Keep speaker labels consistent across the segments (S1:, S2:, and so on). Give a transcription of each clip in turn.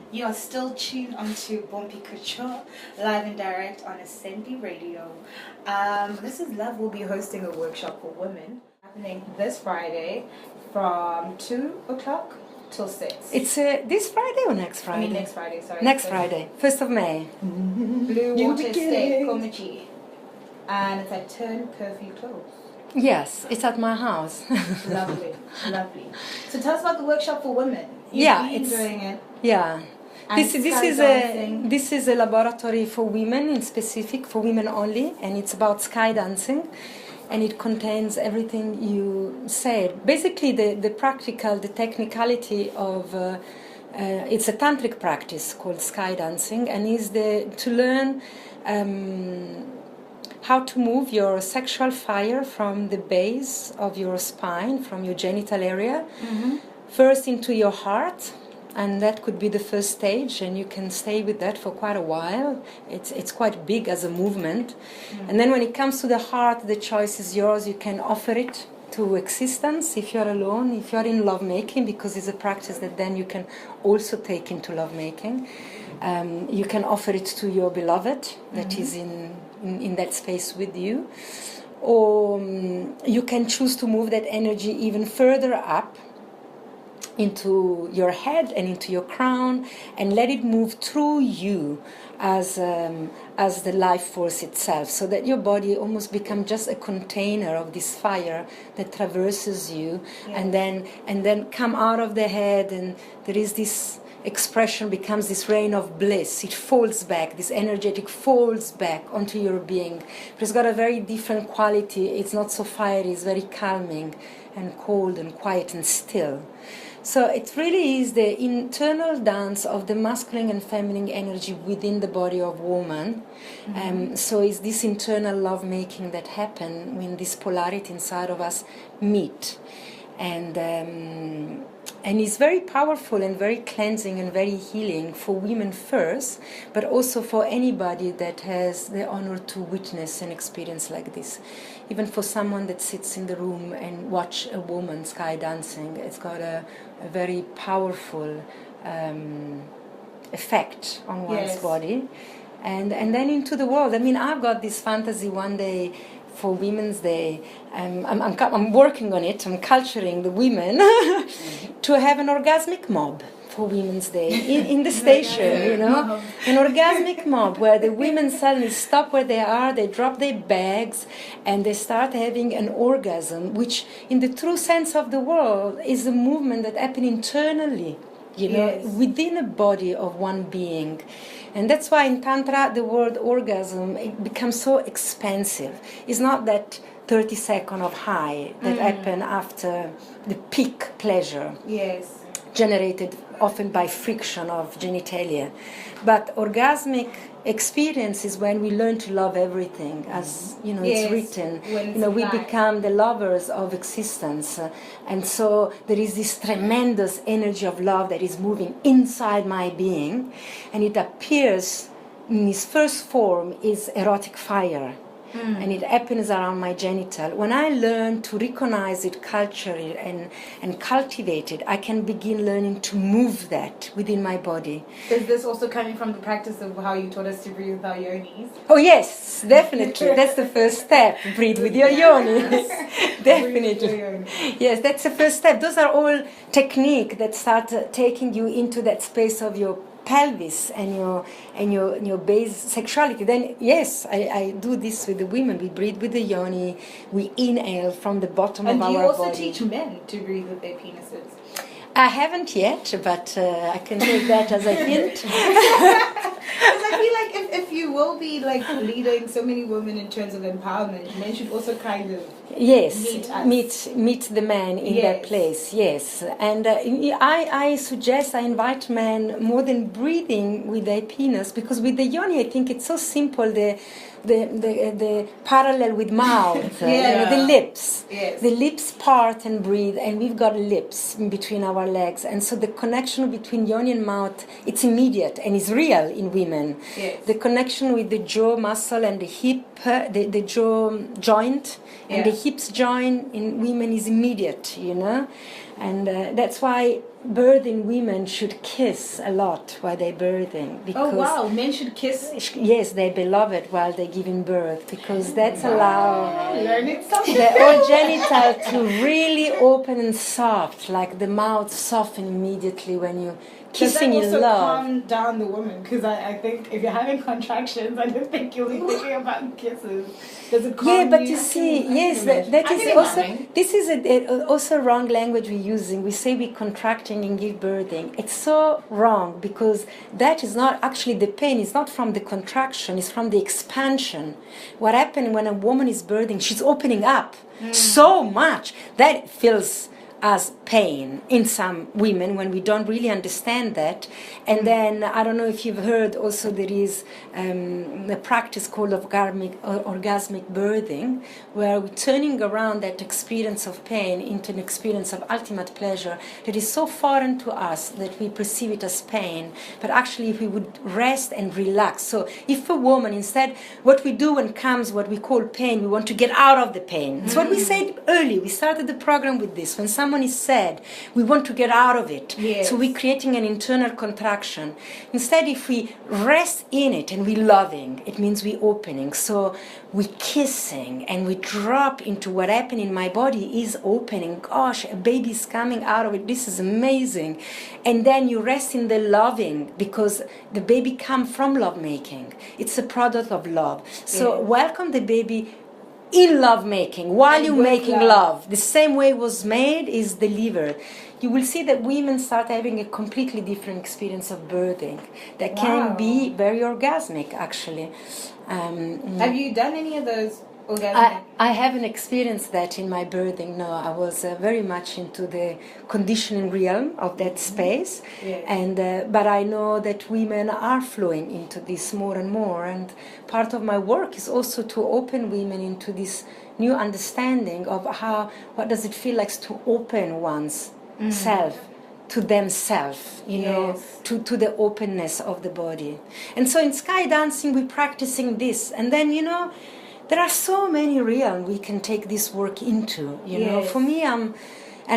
S1: You are still tuned onto Bompi Couture, live and direct on Ascendi Radio. MrsLove will be hosting a workshop for women happening this Friday from 2 o'clock till 6.
S2: It's this Friday or next Friday?
S1: I mean next Friday, sorry.
S2: Next Friday, 1st of May.
S1: Blue Water Estate, Komichi. And it's at Turn Curfew Close.
S2: Yes, it's at my house.
S1: Lovely, lovely. So tell us about the workshop for women.
S2: Yeah,
S1: it's doing it.
S2: Yeah.
S1: And
S2: This is a laboratory for women, in specific for women only, and it's about skydancing, and it contains everything you said. Basically, the practical, the technicality of it's a tantric practice called skydancing, and is to learn how to move your sexual fire from the base of your spine, from your genital area, first into your heart. And that could be the first stage, and you can stay with that for quite a while. It's quite big as a movement. And then when it comes to the heart, the choice is yours. You can offer it to existence if you're alone, if you're in lovemaking, because it's a practice that then you can also take into lovemaking. You can offer it to your beloved that is in that space with you. Or you can choose to move that energy even further up into your head and into your crown, and let it move through you as the life force itself, so that your body almost becomes just a container of this fire that traverses you, and then come out of the head, and there is this expression, becomes this rain of bliss. It falls back, this energetic falls back onto your being. But it's got a very different quality. It's not so fiery, it's very calming and cold and quiet and still. So it really is the internal dance of the masculine and feminine energy within the body of woman. So it's this internal lovemaking that happens when this polarity inside of us meet. And it's very powerful and very cleansing and very healing for women first, but also for anybody that has the honor to witness an experience like this. Even for someone that sits in the room and watch a woman skydancing, it's got a very powerful effect on one's body. And then into the world. I mean, I've got this fantasy one day for Women's Day. I'm working on it. I'm culturing the women to have an orgasmic mob for Women's Day in the station, you know, an orgasmic mob where the women suddenly stop where they are, they drop their bags, and they start having an orgasm, which, in the true sense of the word, is a movement that happens internally, you know, within a body of one being. And that's why in Tantra the word orgasm, it becomes so expansive. It's not that 30 seconds of high that happen after the peak pleasure. Generated often by friction of genitalia. But orgasmic experience is when we learn to love everything, as you know, it's written. You know, we become the lovers of existence, and so there is this tremendous energy of love that is moving inside my being, and it appears in its first form is erotic fire. And it happens around my genital. When I learn to recognize it culturally and cultivate it, I can begin learning to move that within my body.
S1: Is this also coming from the practice of how you taught us to breathe with our yonis?
S2: Oh yes, definitely. That's the first step. Breathe with your yonis. Definitely. Yes, that's the first step. Those are all techniques that start taking you into that space of your pelvis and your base sexuality. Then yes, I do this with the women. We breathe with the yoni. We inhale from the bottom of our body.
S1: And do you also teach men to breathe with their penises?
S2: I haven't yet, but I can take that as a hint.
S1: Because I feel like if you will be like leading so many women in terms of empowerment, men should also kind of meet the man in that place. Yes, and I suggest, I invite men more than breathing with their penis, because with the yoni I think it's so simple. The parallel with mouth, the lips. The lips part and breathe, and we've got lips in between our legs, and so the connection between yoni and mouth, it's immediate and is real in women. The connection with the jaw muscle and the hip, the jaw joint and the
S2: hips join in women is immediate, you know, and that's why birthing women should kiss a lot while they're birthing.
S1: Because men should kiss?
S2: Yes, their beloved while they're giving birth, because that's allow
S1: the
S2: old genital to really open and soft, like the mouth soften immediately when you kissing in love.
S1: Does that also calm down the woman? Because I think if you're having contractions, I don't think you'll be thinking about kisses. Does it calm
S2: Yeah, but you see, yes, that is also, this is also wrong language we're using. We say we're contracting and give birthing. It's so wrong, because that is not actually the pain. It's not from the contraction, it's from the expansion. What happens when a woman is birthing, she's opening up so much that feels as pain in some women when we don't really understand that. And then I don't know if you've heard also there is a practice called orgasmic birthing, where we're turning around that experience of pain into an experience of ultimate pleasure that is so foreign to us that we perceive it as pain, but actually if we would rest and relax. So if a woman, instead, what we do when comes what we call pain, we want to get out of the pain. It's what we said early. We started the program with this. When someone is sad, we want to get out of it.
S1: Yes.
S2: So we're creating an internal contraction. Instead, if we rest in it and we're loving, it means we're opening. So we're kissing and we drop into what happened in my body is opening. Gosh, a baby's coming out of it. This is amazing. And then you rest in the loving, because the baby comes from lovemaking. It's a product of love. So welcome the baby in love making, while you're making love. The same way it was made is delivered. You will see that women start having a completely different experience of birthing that can be very orgasmic, actually.
S1: Have you done any of those orgasmic?
S2: I haven't experienced that in my birthing, no. I was very much into the conditioning realm of that space. And but I know that women are flowing into this more and more, and part of my work is also to open women into this new understanding of what does it feel like to open one's self to themselves, you know, to the openness of the body. And so in Skydancing we're practicing this, and then, you know, there are so many realms we can take this work into, you know. For me, and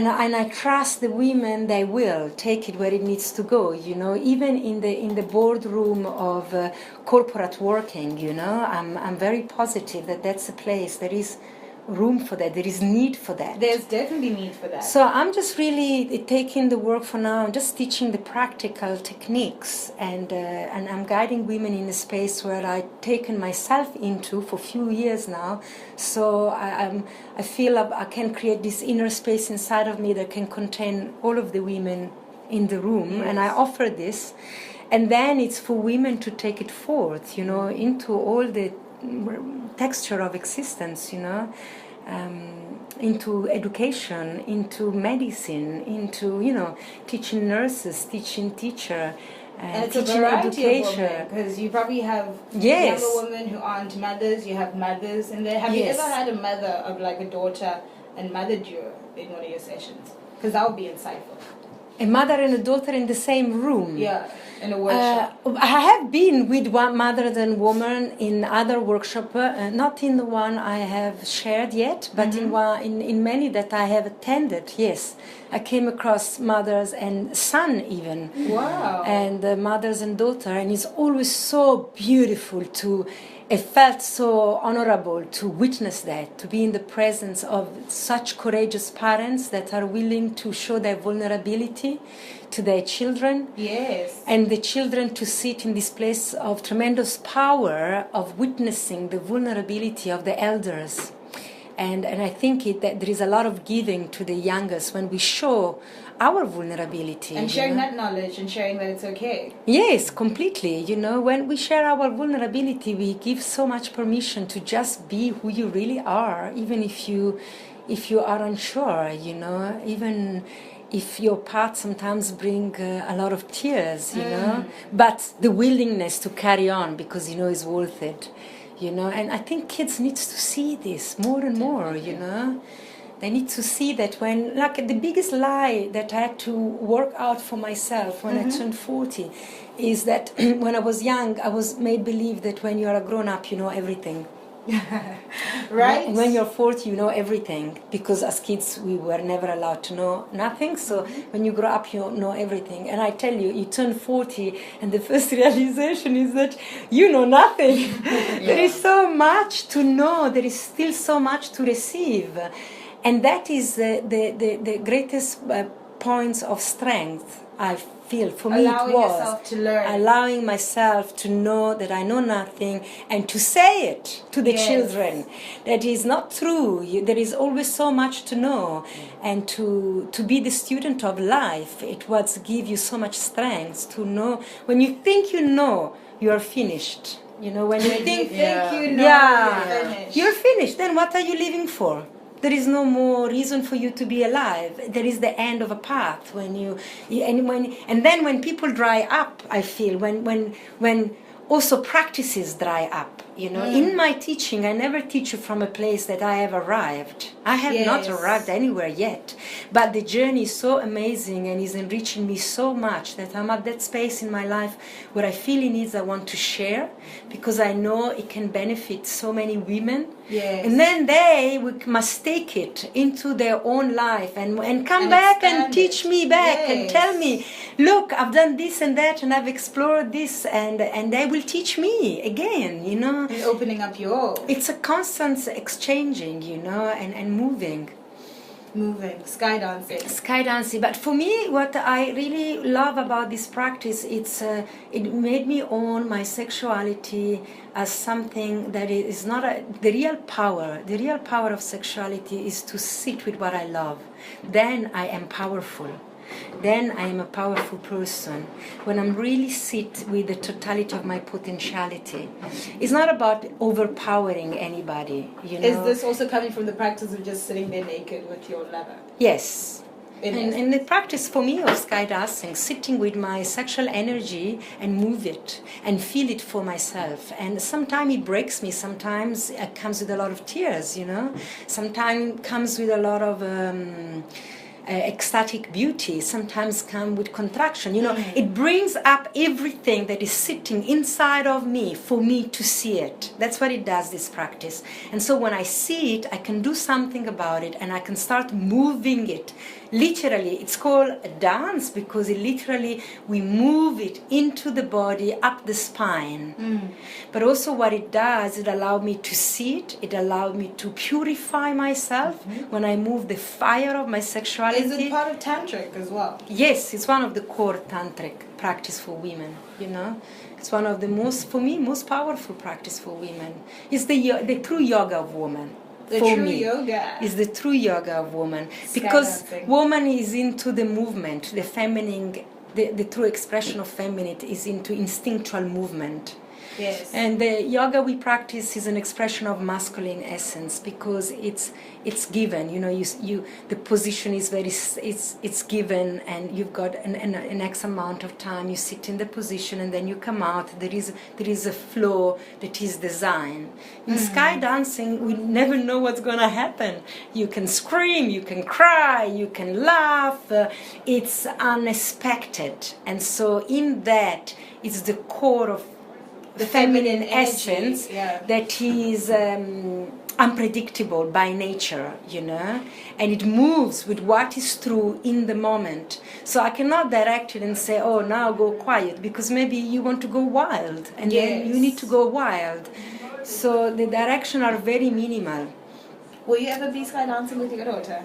S2: I trust the women, they will take it where it needs to go, you know. Even in the boardroom of corporate working, you know, I'm very positive that that's a place there is room for that. There is need for that.
S1: There's definitely need for that.
S2: So I'm just really taking the work for now. I'm just teaching the practical techniques, and I'm guiding women in a space where I've taken myself into for a few years now. So I feel I can create this inner space inside of me that can contain all of the women in the room, and I offer this. And then it's for women to take it forth, you know, into all the texture of existence, you know, into education, into medicine, into, you know, teaching nurses, teaching teacher,
S1: and it's
S2: teaching
S1: a variety
S2: education.
S1: Of women, because you probably have younger women who aren't mothers, you have mothers in there. Have you ever had a mother of like a daughter and mothered you in one of your sessions? Because that would be insightful.
S2: A mother and a daughter in the same room.
S1: Yeah, in a workshop.
S2: I have been with one mother and woman in other workshops, not in the one I have shared yet, but in many that I have attended. Yes, I came across mothers and son even.
S1: Wow.
S2: And mothers and daughter, and it's always so beautiful to. It felt so honorable to witness that, to be in the presence of such courageous parents that are willing to show their vulnerability to their children.
S1: Yes.
S2: And the children to sit in this place of tremendous power of witnessing the vulnerability of the elders. And I think that there is a lot of giving to the youngest when we show our vulnerability.
S1: And sharing that knowledge and sharing that it's okay.
S2: Yes, completely. You know, when we share our vulnerability, we give so much permission to just be who you really are, even if you are unsure, you know, even if your path sometimes bring a lot of tears, you know, but the willingness to carry on because you know it's worth it. You know, and I think kids need to see this more and more, you know. They need to see that when, like the biggest lie that I had to work out for myself when I turned 40 is that when I was young, I was made believe that when you are a grown-up, you know everything.
S1: Right?
S2: And when you're 40, you know everything, because as kids we were never allowed to know nothing. So when you grow up, you know everything. And I tell you, you turn 40, and the first realization is that you know nothing. There is so much to know. There is still so much to receive, and that is the greatest points of strength I feel. For me,
S1: allowing
S2: it was
S1: yourself to learn,
S2: allowing myself to know that I know nothing, and to say it to the children that is not true. There is always so much to know, and to be the student of life. It was give you so much strength to know. When you think you know, you are finished. You know, when you think
S1: you know,
S2: you're finished. Then what are you living for? There is no more reason for you to be alive. There is the end of a path and then when people dry up, I feel when also practices dry up. You know, in my teaching, I never teach you from a place that I have arrived. I have not arrived anywhere yet, but the journey is so amazing and is enriching me so much that I'm at that space in my life where I feel it needs I want to share, because I know it can benefit so many women.
S1: Yes.
S2: And then they must take it into their own life and come back and teach me back and tell me, look, I've done this and that and I've explored this, and they will teach me again, you know.
S1: And opening up your...
S2: It's a constant exchanging, you know, and moving. Skydancing. But for me, what I really love about this practice, it made me own my sexuality as something that is not the real power. The real power of sexuality is to sit with what I love. Then I am powerful. Then I am a powerful person. When I'm really sit with the totality of my potentiality. It's not about overpowering anybody, you know.
S1: Is this also coming from the practice of just sitting there naked with your lover?
S2: Yes. And the practice for me of skydancing, sitting with my sexual energy and move it and feel it for myself. And sometimes it breaks me, sometimes it comes with a lot of tears, you know. Sometimes it comes with a lot of... ecstatic beauty, sometimes come with contraction, you know. It brings up everything that is sitting inside of me for me to see it. That's what it does, this practice. And so when I see it, I can do something about it, and I can start moving it. Literally, it's called a dance because we move it into the body, up the spine. But also what it does, it allows me to see it, it allows me to purify myself when I move the fire of my sexuality.
S1: Is it part of Tantric as well?
S2: Yes, it's one of the core Tantric practice for women, you know. It's one of the most powerful practice for women. It's the true yoga of woman.
S1: Yoga
S2: is the true yoga of woman, because woman is into the movement, the feminine, the true expression of feminine is into instinctual movement.
S1: Yes.
S2: And the yoga we practice is an expression of masculine essence, because it's given, you know, the position is it's given, and you've got an X amount of time, you sit in the position and then you come out. There is a flow that is designed. In skydancing, we never know what's going to happen. You can scream, you can cry, you can laugh. It's unexpected, and so in that, it's the core of the feminine essence that is unpredictable by nature, you know, and it moves with what is true in the moment. So I cannot direct it and say, oh, now go quiet, because maybe you want to go wild, and then you need to go wild. So the direction are very minimal.
S1: Will you ever be skydancing with your daughter?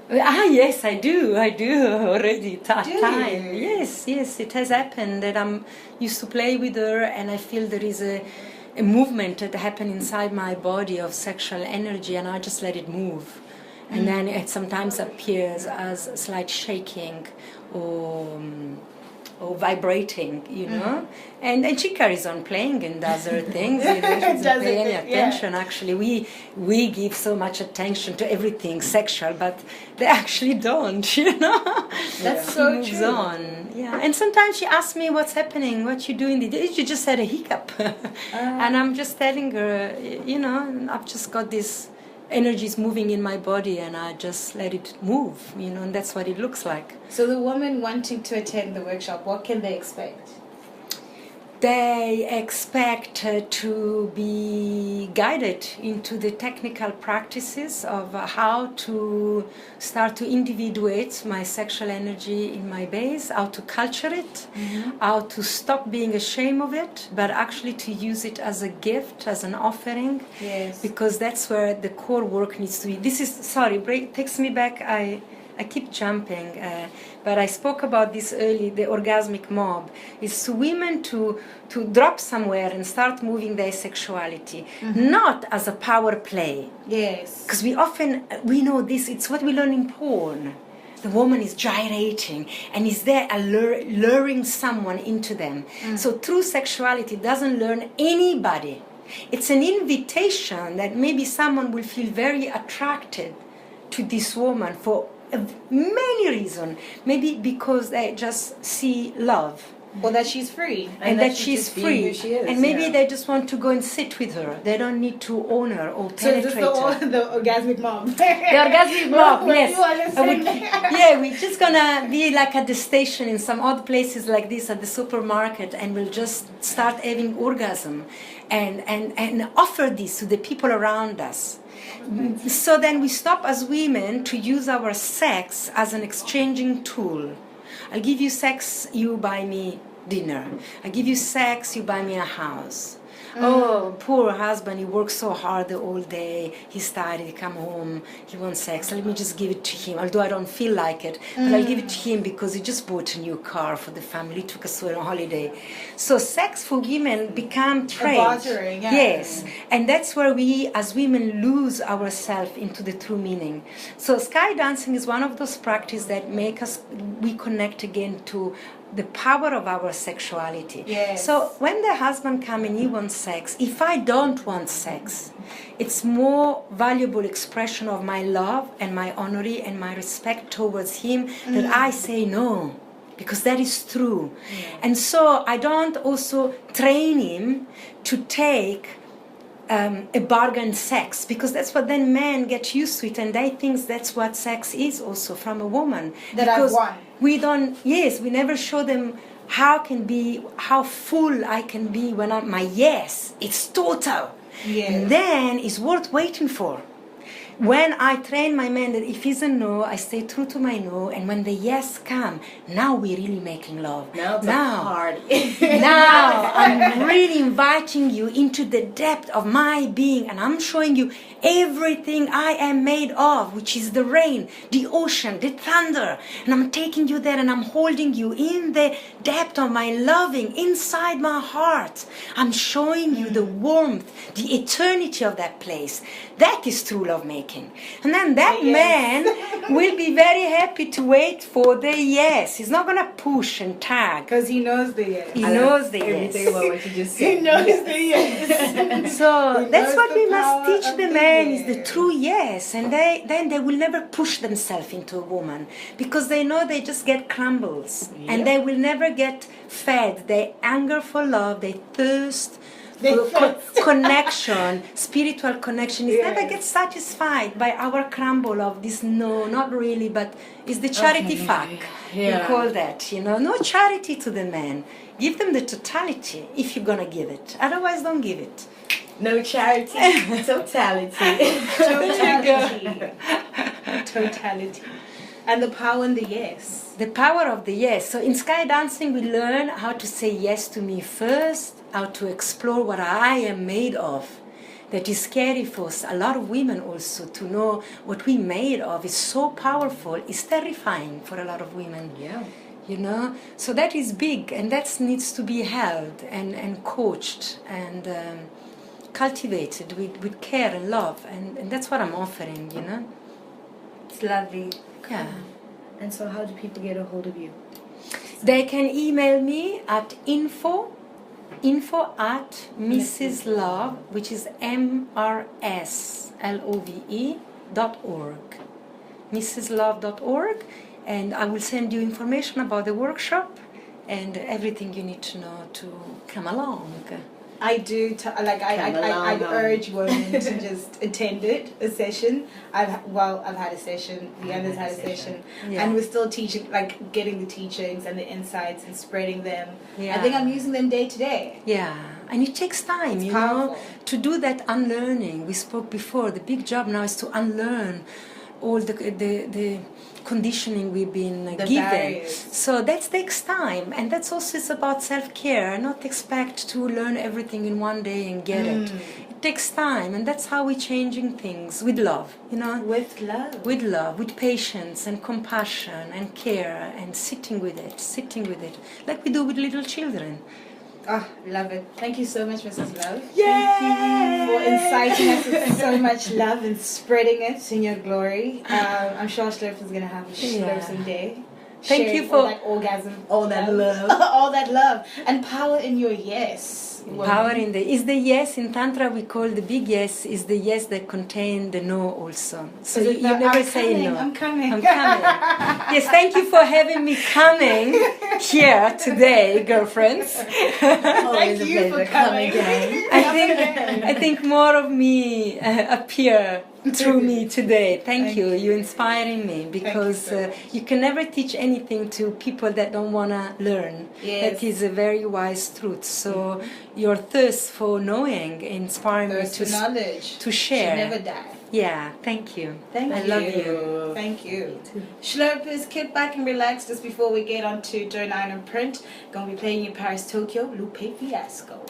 S2: Yes, I do already.
S1: Time.
S2: Yes, it has happened that I'm used to play with her, and I feel there is a movement that happens inside my body of sexual energy, and I just let it move. And then it sometimes appears as slight shaking or vibrating, you know, and she carries on playing and does her things, you know, she doesn't pay any attention. Actually, we give so much attention to everything sexual, but they actually don't, you know.
S1: That's so
S2: moves
S1: true.
S2: On. Yeah, and sometimes she asks me, what's happening, what you doing? You just had a hiccup. And I'm just telling her, you know, I've just got this energy is moving in my body, and I just let it move, you know, and that's what it looks like.
S1: So the woman wanting to attend the workshop, what can they expect?
S2: they expect to be guided into the technical practices of how to start to individuate my sexual energy in my base, how to culture it, how to stop being ashamed of it, but actually to use it as a gift, as an offering.
S1: Yes.
S2: Because that's where the core work needs to be. This is, sorry, takes me back. I keep jumping, but I spoke about this early, the orgasmic mob. It's to women to drop somewhere and start moving their sexuality, not as a power play.
S1: Yes.
S2: Because we know this, it's what we learn in porn. The woman is gyrating and is there luring someone into them. So true sexuality doesn't learn anybody. It's an invitation that maybe someone will feel very attracted to this woman for many reasons. Maybe because they just see love.
S1: Or that she's free.
S2: And that she's free.
S1: Who she is,
S2: and maybe they just want to go and sit with her. They don't need to own her or penetrate her.
S1: So the orgasmic mom.
S2: The orgasmic mom, yes. We're just gonna be like at the station in some odd places like this at the supermarket, and we'll just start having orgasm and offer this to the people around us. So then we stop as women to use our sex as an exchanging tool. I'll give you sex, you buy me dinner. I give you sex, you buy me a house. Oh, poor husband, he works so hard the whole day. He's tired, he come home, he wants sex. Let me just give it to him, although I don't feel like it. But I'll give it to him because he just bought a new car for the family, took us on a holiday. So sex for women become trade.
S1: Bartering, yeah.
S2: Yes, and that's where we as women lose ourselves into the true meaning. So Skydancing is one of those practices that make us, we connect again to the power of our sexuality.
S1: Yes.
S2: So when the husband comes and he wants sex, if I don't want sex, it's more valuable expression of my love and my honor and my respect towards him that I say no, because that is true. And so I don't also train him to take a bargain sex, because that's what then men get used to it, and they think that's what sex is also from a woman.
S1: That
S2: because
S1: I won.
S2: We never show them how full I can be when my yes, it's total.
S1: Yes.
S2: And then it's worth waiting for. When I train my man that if he's a no, I stay true to my no, and when the yes come, now we're really making love.
S1: Now it's a party.
S2: Now I'm really inviting you into the depth of my being, and I'm showing you everything I am made of, which is the rain, the ocean, the thunder, and I'm taking you there and I'm holding you in the depth of my loving inside my heart. I'm showing you the warmth, the eternity of that place. That is true love making. And then that man will be very happy to wait for the yes. He's not going to push and tag.
S1: Because he knows the yes.
S2: He knows the yes.
S1: Everything about what you just said. He knows the yes.
S2: So that's what we must teach the men, is the true yes. And then they will never push themselves into a woman, because they know they just get crumbles. Yep. And they will never get fed. They anger for love, they thirst connection, spiritual connection. It never gets satisfied by our crumble of this no, not really, but it's the charity fuck. We call that, no charity to the man. Give them the totality if you're gonna give it. Otherwise, don't give it.
S1: No charity, totality. Totality. And the power in the yes.
S2: The power of the yes. So in Skydancing, we learn how to say yes to me first, how to explore what I am made of. That is scary for a lot of women also, to know what we're made of is so powerful. It's terrifying for a lot of women. Yeah. So that is big, and that needs to be held and coached and cultivated with care and love. And that's what I'm offering,
S1: It's lovely.
S2: Yeah.
S1: And so how do people get a hold of you?
S2: They can email me at info at MrsLove, which is MrsLove.org. MrsLove.org, and I will send you information about the workshop and everything you need to know to come along.
S1: I do. I urge women to just attend it, a session. I've had a session. Leanna's had a session, and we're still teaching, like getting the teachings and the insights and spreading them. I think I'm using them day to day.
S2: Yeah, and it takes time, you know, to do that unlearning. We spoke before. The big job now is to unlearn all the conditioning we've been given.
S1: Barriers.
S2: So that takes time, and that's also it's about self-care. Not expect to learn everything in one day and get it. It takes time, and that's how we're changing things with love, you know.
S1: With love,
S2: with patience and compassion and care, and sitting with it, like we do with little children.
S1: Oh, love it. Thank you so much, MrsLove.
S2: Yay!
S1: For inciting us with so much love and spreading it in your glory. I'm sure Slurp is going to have a slurp someday.
S2: Thank you for
S1: all that orgasm,
S2: all that love.
S1: all that love. And power in your yes.
S2: Power in the yes in Tantra we call the big yes is the yes that contain the no also. So you never say no.
S1: I'm coming.
S2: Yes, thank you for having me coming here today, girlfriends.
S1: Thank you for coming.
S2: I think more of me appear through me today. Thank you. You're inspiring me, because you can never teach anything to people that don't want to learn. That is a very wise truth. So your thirst for knowing inspires me to knowledge, to share.
S1: Should never die.
S2: Yeah, thank you.
S1: I love you. Thank you. Slurpers, kick back and relax just before we get on to Dough 9 and Print. Gonna be playing in Paris, Tokyo, Lupe Fiasco.